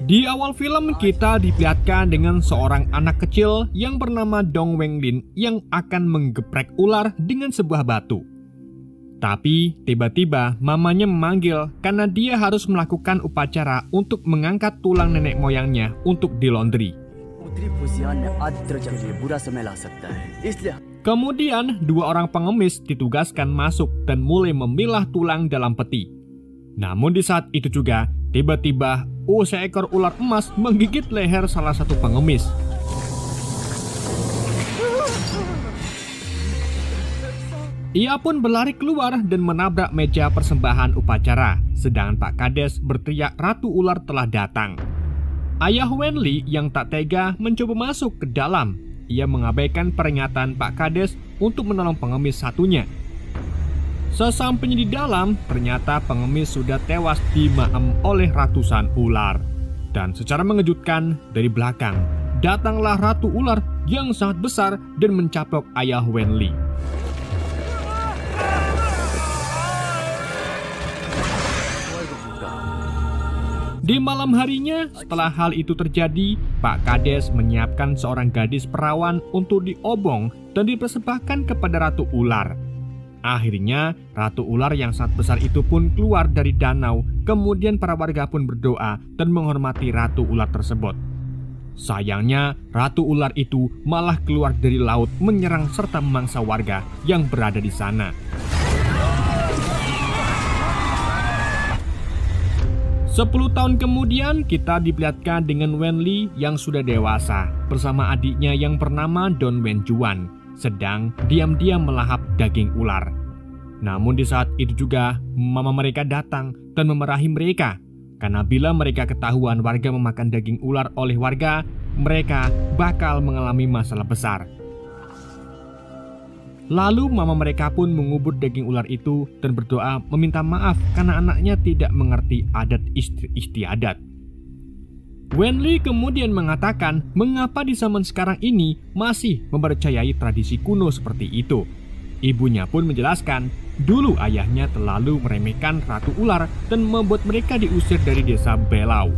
Di awal film kita diperlihatkan dengan seorang anak kecil yang bernama Dong Wenlin yang akan menggeprek ular dengan sebuah batu. Tapi tiba-tiba mamanya memanggil karena dia harus melakukan upacara untuk mengangkat tulang nenek moyangnya untuk dilondri. Kemudian dua orang pengemis ditugaskan masuk dan mulai memilah tulang dalam peti. Namun di saat itu juga tiba-tiba seekor ular emas menggigit leher salah satu pengemis. Ia pun berlari keluar dan menabrak meja persembahan upacara, sedangkan Pak Kades berteriak Ratu Ular telah datang. Ayah Wenli yang tak tega mencoba masuk ke dalam. Ia mengabaikan peringatan Pak Kades untuk menolong pengemis satunya. Sesampainya di dalam, ternyata pengemis sudah tewas dimaem oleh ratusan ular. Dan secara mengejutkan, dari belakang, datanglah Ratu Ular yang sangat besar dan mencaplok ayah Wenli. Di malam harinya, setelah hal itu terjadi, Pak Kades menyiapkan seorang gadis perawan untuk diobong dan dipersembahkan kepada Ratu Ular. Akhirnya, Ratu Ular yang sangat besar itu pun keluar dari danau. Kemudian para warga pun berdoa dan menghormati Ratu Ular tersebut. Sayangnya, Ratu Ular itu malah keluar dari laut menyerang serta memangsa warga yang berada di sana. Sepuluh tahun kemudian kita diperlihatkan dengan Wenli yang sudah dewasa bersama adiknya yang bernama Don Wenjuan sedang diam-diam melahap daging ular. Namun di saat itu juga mama mereka datang dan memarahi mereka karena bila mereka ketahuan warga memakan daging ular oleh warga, mereka bakal mengalami masalah besar. Lalu mama mereka pun mengubur daging ular itu dan berdoa meminta maaf karena anaknya tidak mengerti adat istiadat. Wenli kemudian mengatakan mengapa di zaman sekarang ini masih mempercayai tradisi kuno seperti itu. Ibunya pun menjelaskan, dulu ayahnya terlalu meremehkan Ratu Ular dan membuat mereka diusir dari desa Belau.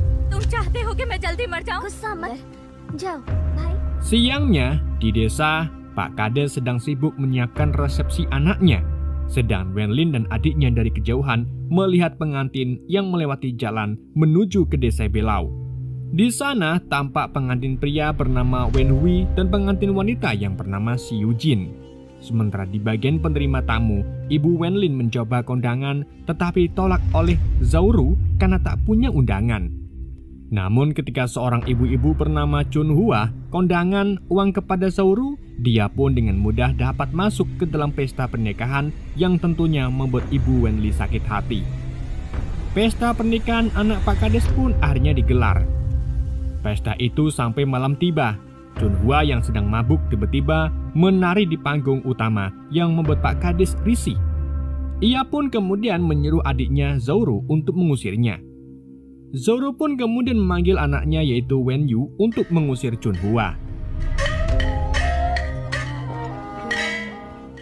Siangnya di desa, Pak Kades sedang sibuk menyiapkan resepsi anaknya. Sedang Wenlin dan adiknya dari kejauhan melihat pengantin yang melewati jalan menuju ke desa Belau. Di sana tampak pengantin pria bernama Wen Hui dan pengantin wanita yang bernama Si Yujin. Sementara di bagian penerima tamu, Ibu Wenlin mencoba kondangan tetapi tolak oleh Zauru karena tak punya undangan. Namun ketika seorang ibu-ibu bernama Chun Hua kondangan uang kepada Zauru, dia pun dengan mudah dapat masuk ke dalam pesta pernikahan yang tentunya membuat Ibu Wenli sakit hati. Pesta pernikahan anak Pak Kades pun akhirnya digelar. Pesta itu sampai malam tiba. Chun Hua yang sedang mabuk tiba-tiba menari di panggung utama yang membuat Pak Kades risih. Ia pun kemudian menyuruh adiknya Zauru untuk mengusirnya. Zauru pun kemudian memanggil anaknya yaitu Wen Yu untuk mengusir Chun Hua.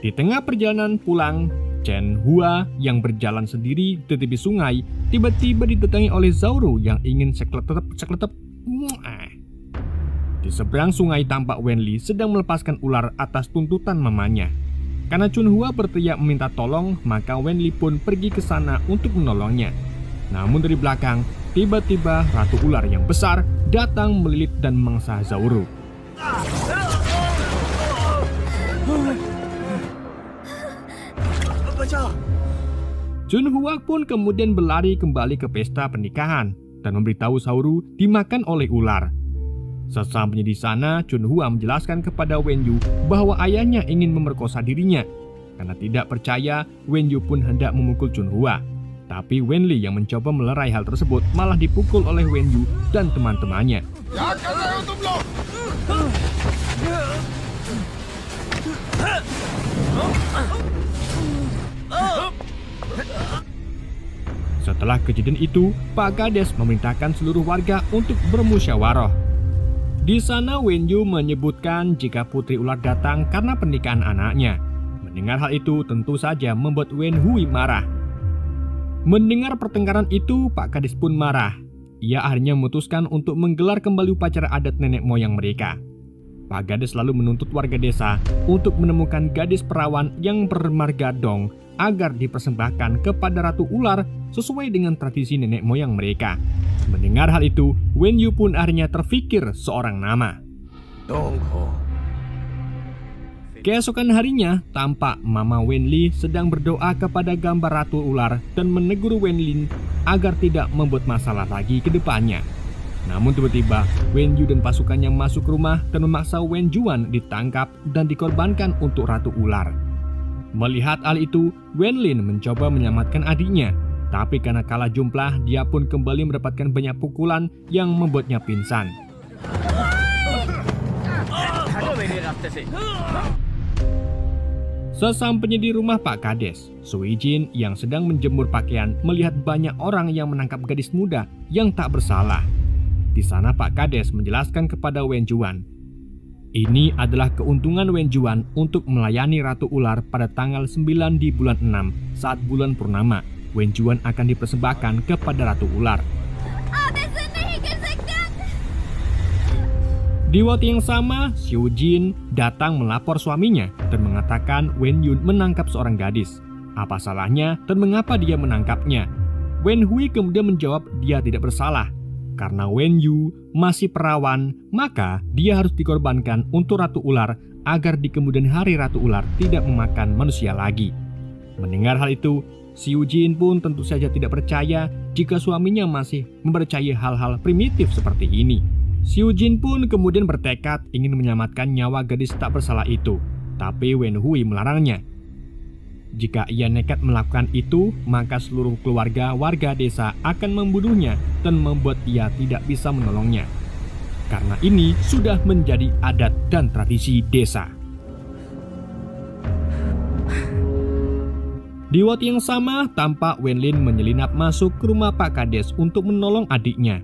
Di tengah perjalanan pulang, Chen Hua yang berjalan sendiri di tepi sungai tiba-tiba didatangi oleh Zauru yang ingin sekletep. Di seberang sungai tampak Wenli sedang melepaskan ular atas tuntutan mamanya. Karena Chun Hua berteriak meminta tolong, maka Wenli pun pergi ke sana untuk menolongnya. Namun dari belakang, tiba-tiba Ratu Ular yang besar datang melilit dan memangsa Zauru. Chun Hua pun kemudian berlari kembali ke pesta pernikahan dan memberitahu Zauru dimakan oleh ular. Sesampainya di sana, Chun Hua menjelaskan kepada Wen Yu bahwa ayahnya ingin memerkosa dirinya. Karena tidak percaya, Wen Yu pun hendak memukul Chun Hua. Tapi Wenli yang mencoba melerai hal tersebut malah dipukul oleh Wen Yu dan teman-temannya. Setelah kejadian itu, Pak Kades memerintahkan seluruh warga untuk bermusyawarah. Di sana Wen Yu menyebutkan jika Putri Ular datang karena pernikahan anaknya. Mendengar hal itu tentu saja membuat Wen Hui marah. Mendengar pertengkaran itu, Pak Kades pun marah. ia akhirnya memutuskan untuk menggelar kembali upacara adat nenek moyang mereka. Pak Kades lalu menuntut warga desa untuk menemukan gadis perawan yang bermarga Dong agar dipersembahkan kepada Ratu Ular sesuai dengan tradisi nenek moyang mereka. Mendengar hal itu, Wen Yu pun akhirnya terfikir seorang nama. Dongho. Keesokan harinya, tampak Mama Wenli sedang berdoa kepada gambar Ratu Ular dan menegur Wenlin agar tidak membuat masalah lagi ke depannya. Namun tiba-tiba, Wen Yu dan pasukannya masuk rumah dan memaksa Wen Juan ditangkap dan dikorbankan untuk Ratu Ular. Melihat hal itu, Wenlin mencoba menyelamatkan adiknya, tapi karena kalah jumlah, dia pun kembali mendapatkan banyak pukulan yang membuatnya pingsan. Sesampainya di rumah Pak Kades, Sui Jin yang sedang menjemur pakaian melihat banyak orang yang menangkap gadis muda yang tak bersalah. Di sana Pak Kades menjelaskan kepada Wen Juan, ini adalah keuntungan Wen Juan untuk melayani Ratu Ular pada tanggal 9 di bulan 6 saat bulan purnama. Wen Juan akan dipersembahkan kepada Ratu Ular. Di waktu yang sama, Xiu Jin datang melapor suaminya dan mengatakan Wen Yun menangkap seorang gadis. Apa salahnya dan mengapa dia menangkapnya? Wen Hui kemudian menjawab dia tidak bersalah. Karena Wen Yu masih perawan, maka dia harus dikorbankan untuk Ratu Ular agar di kemudian hari Ratu Ular tidak memakan manusia lagi. Mendengar hal itu, Xiu Jin pun tentu saja tidak percaya jika suaminya masih mempercayai hal-hal primitif seperti ini. Xiu Jin pun kemudian bertekad ingin menyelamatkan nyawa gadis tak bersalah itu, tapi Wen Hui melarangnya. Jika ia nekat melakukan itu, maka seluruh keluarga warga desa akan membunuhnya dan membuat ia tidak bisa menolongnya. Karena ini sudah menjadi adat dan tradisi desa. Di waktu yang sama, tampak Wenlin menyelinap masuk ke rumah Pak Kades untuk menolong adiknya.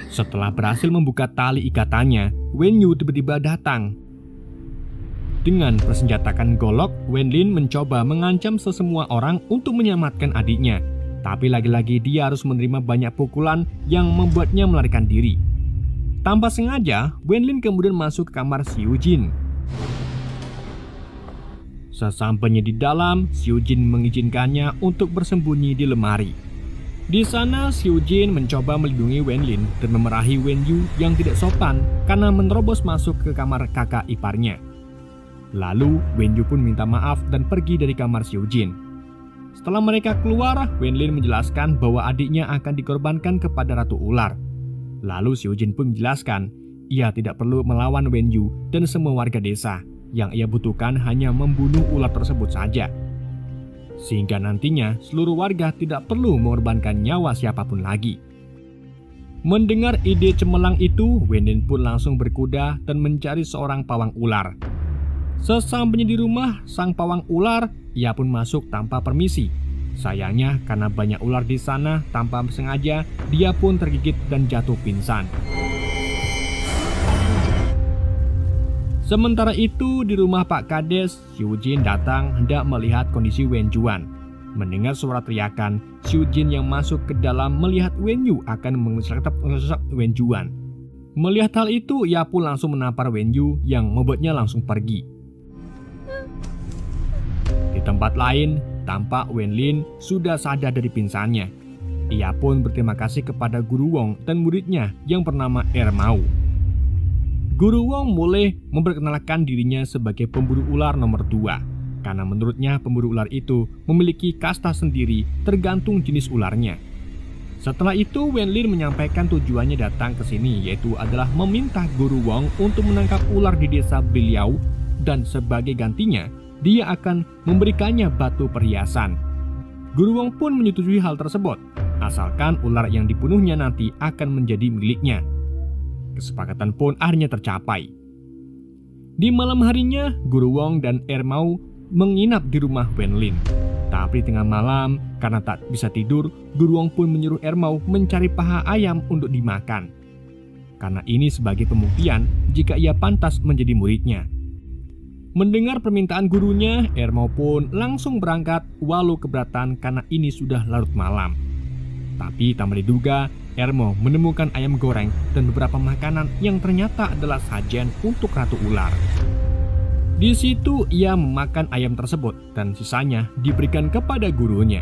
Setelah berhasil membuka tali ikatannya, Wen Yu tiba-tiba datang. Dengan persenjatakan golok, Wenlin mencoba mengancam sesemua orang untuk menyelamatkan adiknya. Tapi lagi-lagi dia harus menerima banyak pukulan yang membuatnya melarikan diri. Tanpa sengaja, Wenlin kemudian masuk ke kamar Xiu Jin. Sesampainya di dalam, Xiu Jin mengizinkannya untuk bersembunyi di lemari. Di sana, Xiu Jin mencoba melindungi Wenlin dan memarahi Wen Yu yang tidak sopan karena menerobos masuk ke kamar kakak iparnya. Lalu, Wen Yu pun minta maaf dan pergi dari kamar Xiu Jin. Setelah mereka keluar, Wenlin menjelaskan bahwa adiknya akan dikorbankan kepada Ratu Ular. Lalu Xiu Jin pun menjelaskan, ia tidak perlu melawan Wen Yu dan semua warga desa. Yang ia butuhkan hanya membunuh ular tersebut saja. Sehingga nantinya seluruh warga tidak perlu mengorbankan nyawa siapapun lagi. Mendengar ide cemerlang itu, Wenlin pun langsung berkuda dan mencari seorang pawang ular. Sesampainya di rumah sang pawang ular, ia pun masuk tanpa permisi. Sayangnya karena banyak ular di sana, tanpa sengaja dia pun tergigit dan jatuh pingsan. Sementara itu, di rumah Pak Kades, Xiu Jin datang hendak melihat kondisi Wen Juan. Mendengar suara teriakan, Xiu Jin yang masuk ke dalam melihat Wen Yu akan mengesek Wen Juan. Melihat hal itu, ia pun langsung menampar Wen Yu yang membuatnya langsung pergi. Di tempat lain, tampak Wenlin sudah sadar dari pingsannya. Ia pun berterima kasih kepada Guru Wong dan muridnya yang bernama Ermau. Guru Wong mulai memperkenalkan dirinya sebagai pemburu ular nomor 2, karena menurutnya pemburu ular itu memiliki kasta sendiri tergantung jenis ularnya. Setelah itu, Wenlin menyampaikan tujuannya datang ke sini, yaitu adalah meminta Guru Wong untuk menangkap ular di desa beliau, dan sebagai gantinya, dia akan memberikannya batu perhiasan. Guru Wong pun menyetujui hal tersebut, asalkan ular yang dibunuhnya nanti akan menjadi miliknya. Kesepakatan pun akhirnya tercapai. Di malam harinya, Guru Wong dan Ermau menginap di rumah Wenlin. Tapi tengah malam, karena tak bisa tidur, Guru Wong pun menyuruh Ermau mencari paha ayam untuk dimakan. Karena ini sebagai pembuktian jika ia pantas menjadi muridnya. Mendengar permintaan gurunya, Ermau pun langsung berangkat walau keberatan karena ini sudah larut malam. Tapi tak diduga, Ermo menemukan ayam goreng dan beberapa makanan yang ternyata adalah sajian untuk Ratu Ular. Di situ ia memakan ayam tersebut dan sisanya diberikan kepada gurunya.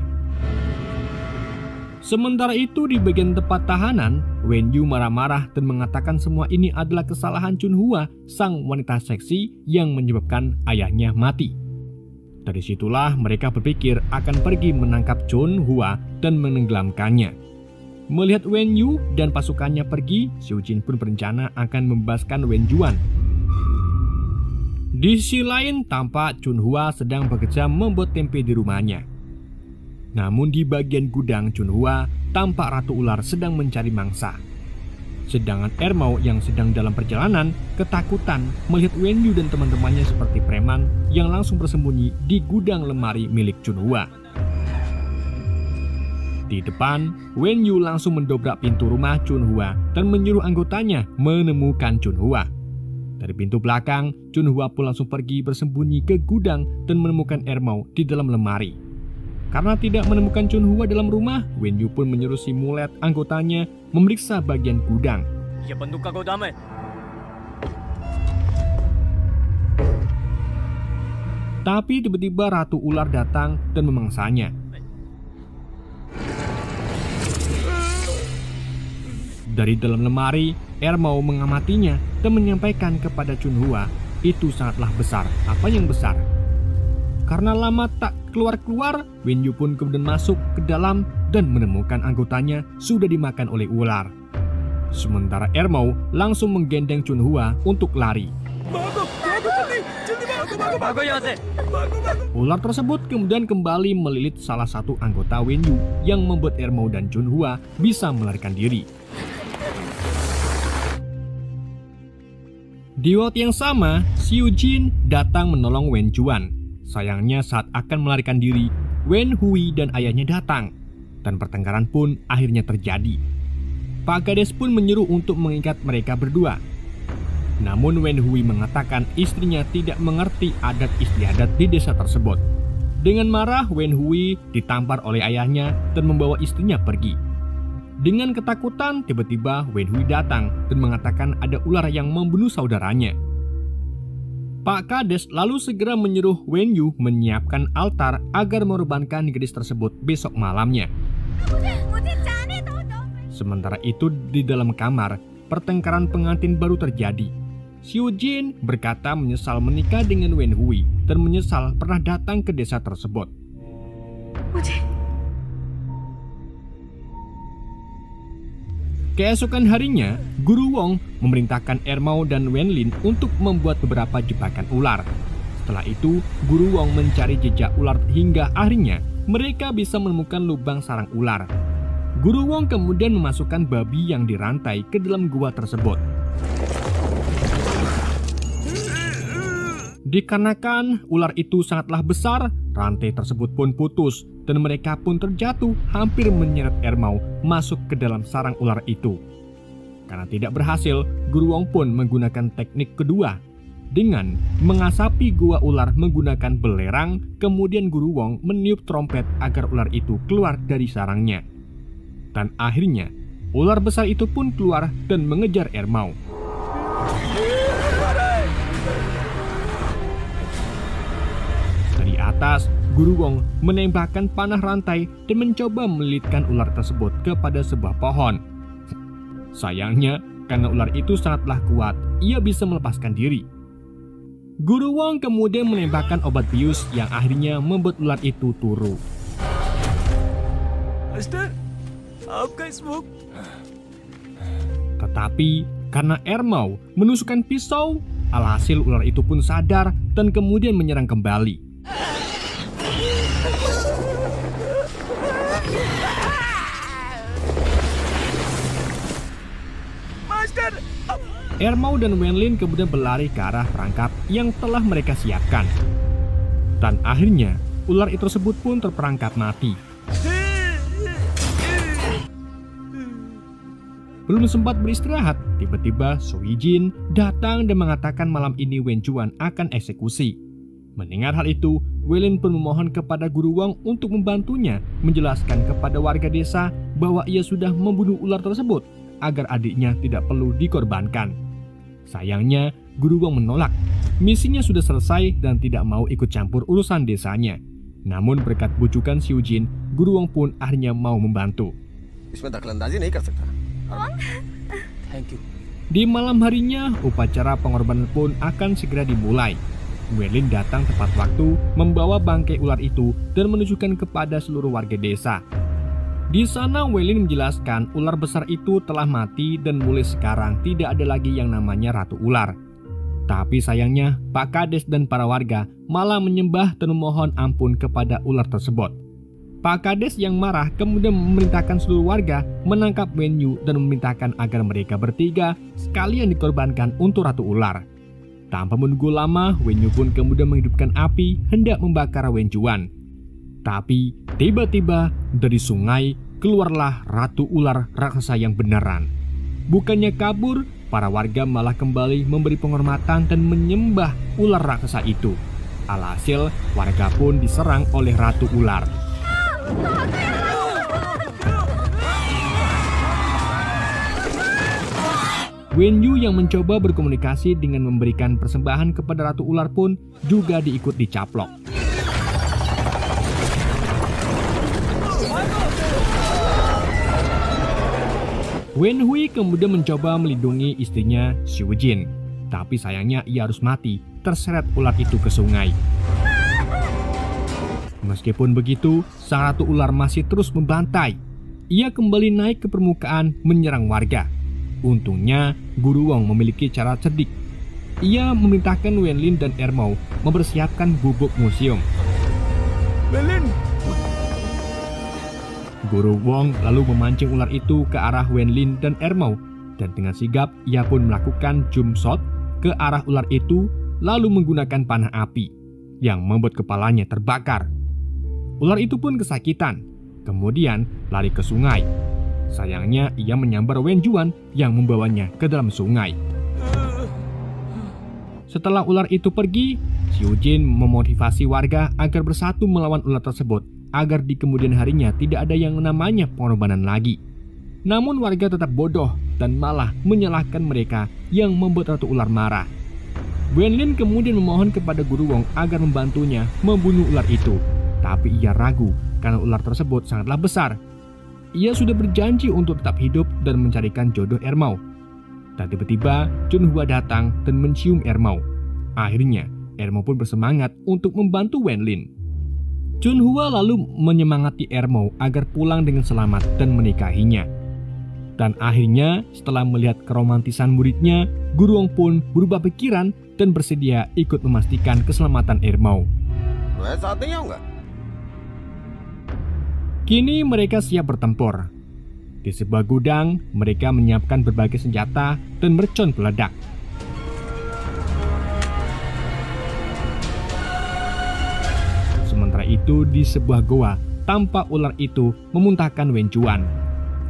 Sementara itu di bagian tempat tahanan, Wen Yu marah-marah dan mengatakan semua ini adalah kesalahan Chunhua, sang wanita seksi yang menyebabkan ayahnya mati. Dari situlah mereka berpikir akan pergi menangkap Chunhua dan menenggelamkannya. Melihat Wen Yu dan pasukannya pergi, Xiu Jin pun berencana akan membebaskan Wen Juan. Di sisi lain, tampak Chunhua sedang bekerja membuat tempe di rumahnya. Namun di bagian gudang Chunhua, tampak Ratu Ular sedang mencari mangsa. Sedangkan Ermo yang sedang dalam perjalanan ketakutan melihat Wen Yu dan teman-temannya seperti preman yang langsung bersembunyi di gudang lemari milik Chunhua. Di depan, Wen Yu langsung mendobrak pintu rumah Chunhua dan menyuruh anggotanya menemukan Chunhua. Dari pintu belakang, Chunhua pun langsung pergi bersembunyi ke gudang dan menemukan Ermo di dalam lemari. Karena tidak menemukan Chunhua dalam rumah, Wen Yu pun menyuruh si mulet anggotanya memeriksa bagian gudang. Tapi tiba-tiba Ratu Ular datang dan memangsanya. Dari dalam lemari, Ermo mengamatinya dan menyampaikan kepada Chunhua, itu sangatlah besar. Apa yang besar? Karena lama tak keluar-keluar, Wen Yu pun kemudian masuk ke dalam dan menemukan anggotanya sudah dimakan oleh ular. Sementara Ermo langsung menggendeng Chunhua untuk lari. Ular tersebut kemudian kembali melilit salah satu anggota Wen Yu yang membuat Ermo dan Chunhua bisa melarikan diri. Di waktu yang sama, Xiu Jin datang menolong Wen Juan. Sayangnya saat akan melarikan diri, Wen Hui dan ayahnya datang, dan pertengkaran pun akhirnya terjadi. Pak Kades pun menyuruh untuk mengikat mereka berdua. Namun Wen Hui mengatakan istrinya tidak mengerti adat istiadat di desa tersebut. Dengan marah, Wen Hui ditampar oleh ayahnya dan membawa istrinya pergi. Dengan ketakutan, tiba-tiba Wen Hui datang dan mengatakan ada ular yang membunuh saudaranya. Pak Kades lalu segera menyuruh Wen Yu menyiapkan altar agar mengorbankan gadis tersebut besok malamnya. Sementara itu di dalam kamar, pertengkaran pengantin baru terjadi. Xiu Jin berkata menyesal menikah dengan Wen Hui dan menyesal pernah datang ke desa tersebut. Keesokan harinya, Guru Wong memerintahkan Ermo dan Wenlin untuk membuat beberapa jebakan ular. Setelah itu, Guru Wong mencari jejak ular hingga akhirnya mereka bisa menemukan lubang sarang ular. Guru Wong kemudian memasukkan babi yang dirantai ke dalam gua tersebut. Dikarenakan ular itu sangatlah besar, rantai tersebut pun putus dan mereka pun terjatuh hampir menyeret Ermo masuk ke dalam sarang ular itu. Karena tidak berhasil, Guru Wong pun menggunakan teknik kedua dengan mengasapi gua ular menggunakan belerang. Kemudian Guru Wong meniup trompet agar ular itu keluar dari sarangnya. Dan akhirnya ular besar itu pun keluar dan mengejar Ermo. Dari atas, Guru Wong menembakkan panah rantai dan mencoba melilitkan ular tersebut kepada sebuah pohon. Sayangnya, karena ular itu sangatlah kuat, ia bisa melepaskan diri. Guru Wong kemudian menembakkan obat bius yang akhirnya membuat ular itu turu. Tetapi, karena Ermo menusukkan pisau, alhasil ular itu pun sadar dan kemudian menyerang kembali. Ermo dan Wenlin kemudian berlari ke arah perangkap yang telah mereka siapkan. Dan akhirnya, ular itu tersebut pun terperangkap mati. Belum sempat beristirahat, tiba-tiba Sui Jin datang dan mengatakan malam ini Wen Juan akan eksekusi. Mendengar hal itu, Wenlin pun memohon kepada Guru Wong untuk membantunya menjelaskan kepada warga desa bahwa ia sudah membunuh ular tersebut agar adiknya tidak perlu dikorbankan. Sayangnya, Guru Wong menolak. Misinya sudah selesai dan tidak mau ikut campur urusan desanya. Namun berkat bujukan Xiu Jin, Guru Wong pun akhirnya mau membantu. Thank you. Di malam harinya, upacara pengorbanan pun akan segera dimulai. Wen Lin datang tepat waktu, membawa bangkai ular itu dan menunjukkan kepada seluruh warga desa. Di sana Wen Lin menjelaskan ular besar itu telah mati dan mulai sekarang tidak ada lagi yang namanya Ratu Ular. Tapi sayangnya Pak Kades dan para warga malah menyembah dan memohon ampun kepada ular tersebut. Pak Kades yang marah kemudian memerintahkan seluruh warga menangkap Wen Yu dan memerintahkan agar mereka bertiga sekalian dikorbankan untuk Ratu Ular. Tanpa menunggu lama, Wen Yu pun kemudian menghidupkan api hendak membakar Wen Juan. Tapi tiba-tiba dari sungai keluarlah Ratu Ular raksasa yang beneran. Bukannya kabur, para warga malah kembali memberi penghormatan dan menyembah ular raksasa itu. Alhasil, warga pun diserang oleh Ratu Ular. Wen Yu yang mencoba berkomunikasi dengan memberikan persembahan kepada Ratu Ular pun juga diikut dicaplok. Wen Hui kemudian mencoba melindungi istrinya Xiu Jin, tapi sayangnya ia harus mati terseret ular itu ke sungai. Meskipun begitu, sang Ratu Ular masih terus membantai. Ia kembali naik ke permukaan menyerang warga. Untungnya, Guru Wong memiliki cara cerdik. Ia memerintahkan Wen Lin dan Ermau mempersiapkan bubuk museum. Wen Lin! Guru Wong lalu memancing ular itu ke arah Wen Lin dan Ermau, dan dengan sigap ia pun melakukan jump shot ke arah ular itu lalu menggunakan panah api yang membuat kepalanya terbakar. Ular itu pun kesakitan, kemudian lari ke sungai. Sayangnya ia menyambar Wen Juan yang membawanya ke dalam sungai. Setelah ular itu pergi, Xiu Jin memotivasi warga agar bersatu melawan ular tersebut agar di kemudian harinya tidak ada yang namanya pengorbanan lagi. Namun warga tetap bodoh dan malah menyalahkan mereka yang membuat Ratu Ular marah. Wen Lin kemudian memohon kepada Guru Wong agar membantunya membunuh ular itu, tapi ia ragu karena ular tersebut sangatlah besar. Ia sudah berjanji untuk tetap hidup dan mencarikan jodoh Ermau. Dan tiba-tiba Chun Hua datang dan mencium Ermau. Akhirnya Ermau pun bersemangat untuk membantu Wen Lin. Chun Hua lalu menyemangati Ermau agar pulang dengan selamat dan menikahinya. Dan akhirnya setelah melihat keromantisan muridnya, Guru Wong pun berubah pikiran dan bersedia ikut memastikan keselamatan Ermau. Saatnya enggak? Kini mereka siap bertempur. Di sebuah gudang, mereka menyiapkan berbagai senjata dan mercon peledak. Sementara itu, di sebuah goa, tampak ular itu memuntahkan Wen Juan.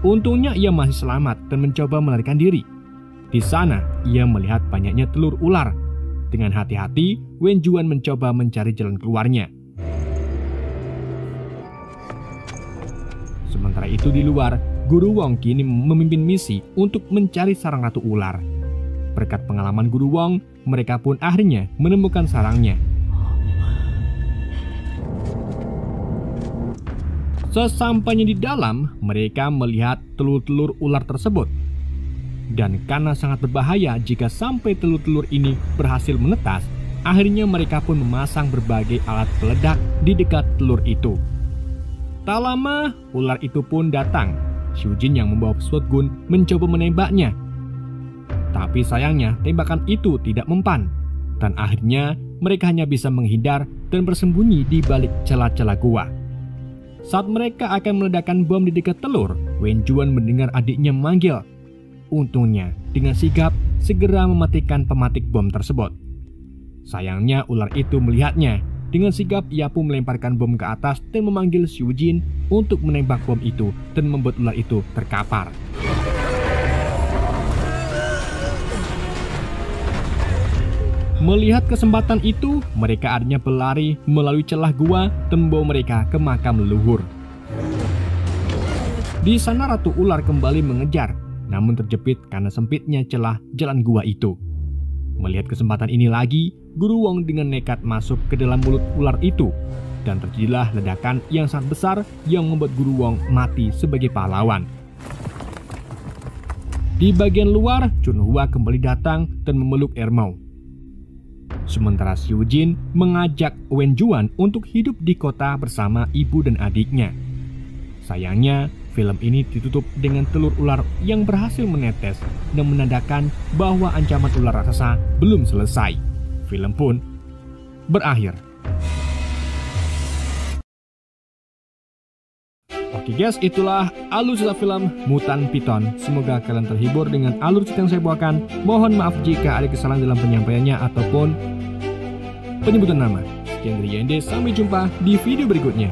Untungnya ia masih selamat dan mencoba melarikan diri. Di sana, ia melihat banyaknya telur ular. Dengan hati-hati, Wen Juan mencoba mencari jalan keluarnya. Sementara itu di luar, Guru Wong kini memimpin misi untuk mencari sarang Ratu Ular. Berkat pengalaman Guru Wong, mereka pun akhirnya menemukan sarangnya. Sesampainya di dalam, mereka melihat telur-telur ular tersebut. Dan karena sangat berbahaya jika sampai telur-telur ini berhasil menetas, akhirnya mereka pun memasang berbagai alat peledak di dekat telur itu. Tak lama, ular itu pun datang. Xiu Jin yang membawa shotgun mencoba menembaknya. Tapi sayangnya tembakan itu tidak mempan. Dan akhirnya mereka hanya bisa menghindar dan bersembunyi di balik celah-celah gua. Saat mereka akan meledakkan bom di dekat telur, Wen Juan mendengar adiknya memanggil. Untungnya, dengan sigap segera mematikan pematik bom tersebut. Sayangnya ular itu melihatnya. Dengan sigap ia pun melemparkan bom ke atas dan memanggil Xiu Jin untuk menembak bom itu dan membuat ular itu terkapar. Melihat kesempatan itu, mereka akhirnya berlari melalui celah gua dan membawa mereka ke makam leluhur. Di sana Ratu Ular kembali mengejar, namun terjepit karena sempitnya celah jalan gua itu. Melihat kesempatan ini lagi, Guru Wong dengan nekat masuk ke dalam mulut ular itu, dan terjadilah ledakan yang sangat besar yang membuat Guru Wong mati sebagai pahlawan. Di bagian luar, Chunhua kembali datang dan memeluk Ermau. Sementara Xiu Jin mengajak Wen Juan untuk hidup di kota bersama ibu dan adiknya. Sayangnya, film ini ditutup dengan telur ular yang berhasil menetes dan menandakan bahwa ancaman ular raksasa belum selesai. Film pun berakhir. Oke guys, itulah alur cerita film Mutant Python. Semoga kalian terhibur dengan alur cerita yang saya bawakan. Mohon maaf jika ada kesalahan dalam penyampaiannya ataupun penyebutan nama. Sekian dari Yende, sampai jumpa di video berikutnya.